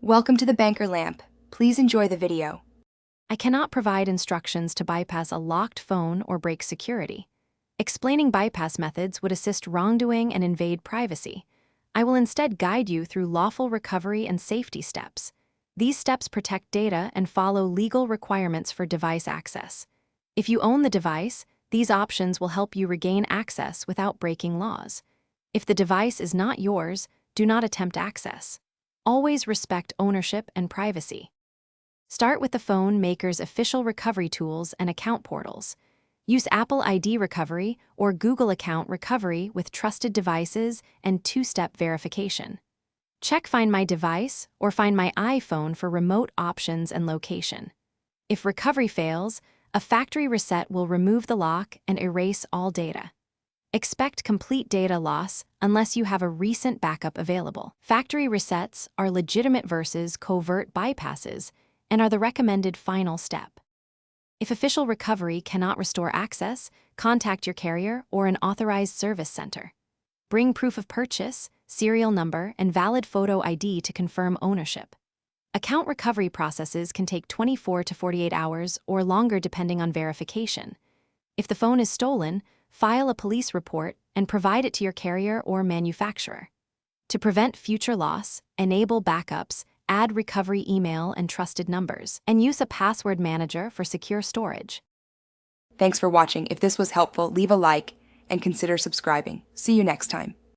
Welcome to the Banker Lamp. Please enjoy the video. I cannot provide instructions to bypass a locked phone or break security. Explaining bypass methods would assist wrongdoing and invade privacy. I will instead guide you through lawful recovery and safety steps. These steps protect data and follow legal requirements for device access. If you own the device, these options will help you regain access without breaking laws. If the device is not yours, do not attempt access. Always respect ownership and privacy. Start with the phone maker's official recovery tools and account portals. Use Apple ID Recovery or Google Account Recovery with trusted devices and two-step verification. Check Find My Device or Find My iPhone for remote options and location. If recovery fails, a factory reset will remove the lock and erase all data. Expect complete data loss unless you have a recent backup available. Factory resets are legitimate versus covert bypasses and are the recommended final step. If official recovery cannot restore access, contact your carrier or an authorized service center. Bring proof of purchase, serial number, and valid photo ID to confirm ownership. Account recovery processes can take 24 to 48 hours or longer depending on verification. If the phone is stolen, file a police report and provide it to your carrier or manufacturer. To prevent future loss, enable backups, add recovery email and trusted numbers, and use a password manager for secure storage. Thanks for watching. If this was helpful, leave a like and consider subscribing. See you next time.